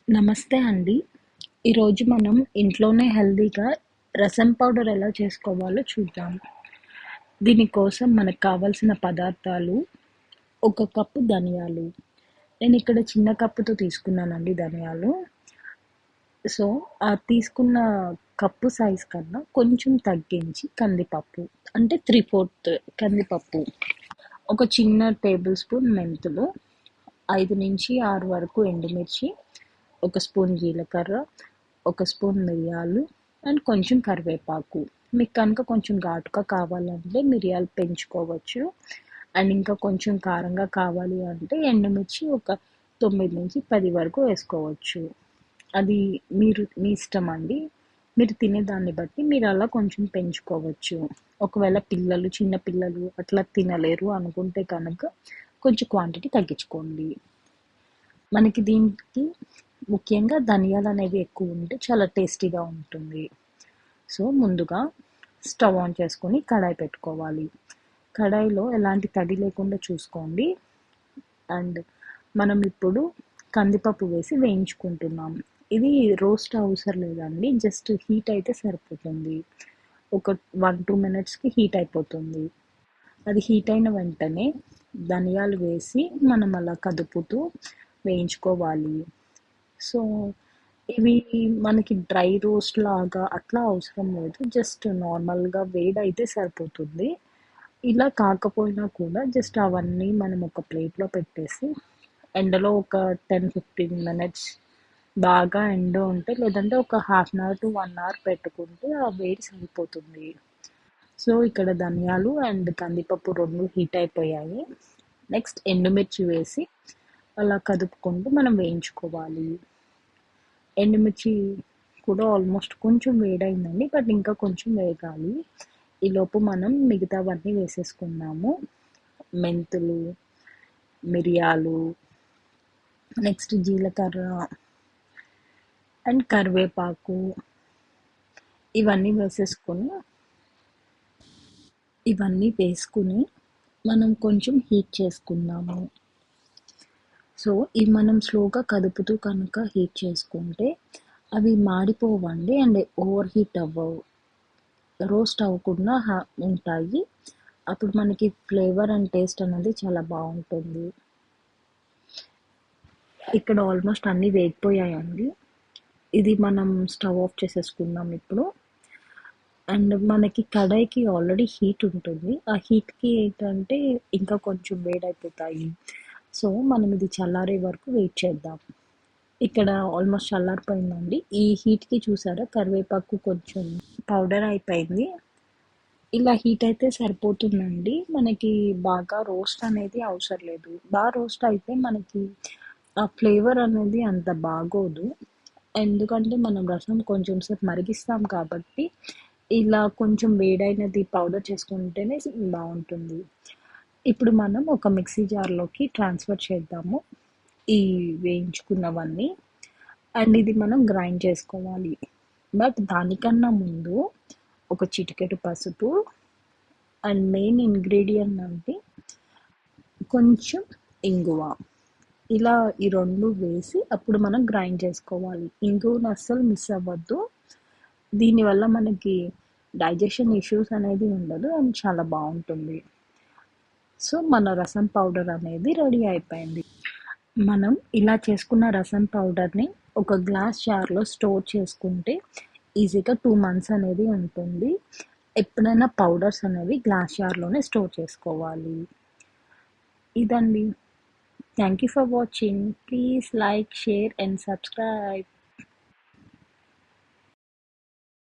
నమస్తే అండి. ఈరోజు మనం ఇంట్లోనే హెల్తీగా రసం పౌడర్ ఎలా చేసుకోవాలో చూద్దాం. దీనికోసం మనకు కావాల్సిన పదార్థాలు: ఒక కప్పు ధనియాలు. నేను ఇక్కడ చిన్న కప్పుతో తీసుకున్నానండి ధనియాలు. సో, ఆ తీసుకున్న కప్పు సైజ్ కన్నా కొంచెం తగ్గించి కందిపప్పు, అంటే 3/4 కందిపప్పు, ఒక చిన్న టేబుల్ స్పూన్ మెంతులు, 5-6 వరకు ఎండుమిర్చి, ఒక స్పూన్ జీలకర్ర, ఒక స్పూన్ మిరియాలు అండ్ కొంచెం కరివేపాకు. మీకు కనుక కొంచెం ఘాటుగా కావాలంటే మిరియాలు పెంచుకోవచ్చు. అండ్ ఇంకా కొంచెం కారంగా కావాలి అంటే ఎండుమిర్చి ఒక 9-10 వరకు వేసుకోవచ్చు. అది మీ ఇష్టం అండి. మీరు తినేదాన్ని బట్టి మీరు అలా కొంచెం పెంచుకోవచ్చు. ఒకవేళ చిన్న పిల్లలు అట్లా తినలేరు అనుకుంటే కనుక కొంచెం క్వాంటిటీ తగ్గించుకోండి. మనకి దీనికి ముఖ్యంగా ధనియాలు అనేవి ఎక్కువ ఉంటే చాలా టేస్టీగా ఉంటుంది. సో, ముందుగా స్టవ్ ఆన్ చేసుకొని కడాయి పెట్టుకోవాలి. కడాయిలో ఎలాంటి తడి లేకుండా చూసుకోండి. అండ్ మనం ఇప్పుడు కందిపప్పు వేసి వేయించుకుంటున్నాం. ఇది రోస్ట్ అవసరం లేదండి, జస్ట్ హీట్ అయితే సరిపోతుంది. ఒక 1-2 మినిట్స్కి హీట్ అయిపోతుంది. అది హీట్ అయిన వెంటనే ధనియాలు వేసి మనం అలా కదుపుతూ వేయించుకోవాలి. సో, ఇవి మనకి డ్రై రోస్ట్ లాగా అట్లా అవసరం లేదు, జస్ట్ నార్మల్గా వేడైతే సరిపోతుంది. ఇలా కాకపోయినా కూడా జస్ట్ అవన్నీ మనం ఒక ప్లేట్లో పెట్టేసి ఎండలో ఒక 10-15 మినిట్స్ బాగా ఎండ ఉంటే, లేదంటే ఒక half an hour to 1 hour పెట్టుకుంటే ఆ వేడి సరిపోతుంది. సో, ఇక్కడ ధనియాలు అండ్ కందిపప్పు రెండు హీట్ అయిపోయాయి. నెక్స్ట్ ఎండుమిర్చి వేసి అలా కదుపుకుంటూ మనం వేయించుకోవాలి. ఎండుమిర్చి కూడా ఆల్మోస్ట్ కొంచెం వేడైందండి, బట్ ఇంకా కొంచెం వేగాలి. ఈలోపు మనం మిగతావన్నీ వేసేసుకున్నాము. మెంతులు, మిరియాలు, నెక్స్ట్ జీలకర్ర అండ్ కరివేపాకు, ఇవన్నీ వేసుకుని మనం కొంచెం హీట్ చేసుకుందాము. సో, ఇవి మనం స్లోగా కదుపుతూ కనుక హీట్ చేసుకుంటే అవి మాడిపోవండి అండ్ ఓవర్ హీట్ అవ్వవు, రోస్ట్ అవ్వకుండా ఉంటాయి. అప్పుడు మనకి ఫ్లేవర్ అండ్ టేస్ట్ అనేది చాలా బాగుంటుంది. ఇక్కడ ఆల్మోస్ట్ అన్నీ వేగిపోయాయండి. ఇది మనం స్టవ్ ఆఫ్ చేసేసుకుందాం ఇప్పుడు. అండ్ మనకి కడాయికి ఆల్రెడీ హీట్ ఉంటుంది. ఆ హీట్కి ఏంటంటే ఇంకా కొంచెం వేడైపోతాయి. సో, మనం ఇది చల్లారే వరకు వెయిట్ చేద్దాం. ఇక్కడ ఆల్మోస్ట్ చల్లారిపోయిందండి. ఈ హీట్కి చూసారా కరివేపాకు కొంచెం పౌడర్ అయిపోయింది. ఇలా హీట్ అయితే సరిపోతుందండి. మనకి బాగా రోస్ట్ అనేది అవసరం లేదు. బాగా రోస్ట్ అయితే మనకి ఆ ఫ్లేవర్ అనేది అంత బాగోదు. ఎందుకంటే మనం రసం కొంచెం సేపు మరిగిస్తాం కాబట్టి ఇలా కొంచెం వేడైనది పౌడర్ చేసుకుంటేనే బాగుంటుంది. ఇప్పుడు మనం ఒక మిక్సీ జార్లోకి ట్రాన్స్ఫర్ చేద్దాము ఈ వేయించుకున్నవన్నీ. అండ్ ఇది మనం గ్రైండ్ చేసుకోవాలి. బట్ దానికన్నా ముందు ఒక చిటికెడు పసుపు అండ్ మెయిన్ ఇంగ్రీడియంట్ అంటే కొంచెం ఇంగువ, ఇలా ఈ రెండు వేసి అప్పుడు మనం గ్రైండ్ చేసుకోవాలి. ఇంగువను అస్సలు మిస్ అవ్వద్దు. దీనివల్ల మనకి డైజెషన్ ఇష్యూస్ అనేది ఉండదు అండ్ చాలా బాగుంటుంది. సో, మన రసం పౌడర్ అనేది రెడీ అయిపోయింది. మనం ఇలా చేసుకున్న రసం పౌడర్ని ఒక గ్లాస్ జార్లో స్టోర్ చేసుకుంటే ఈజీగా 2 months అనేది ఉంటుంది. ఎప్పుడైనా పౌడర్స్ అనేవి గ్లాస్ జార్లోనే స్టోర్ చేసుకోవాలి. ఇదండి. Thank you for watching. Please like, share and subscribe.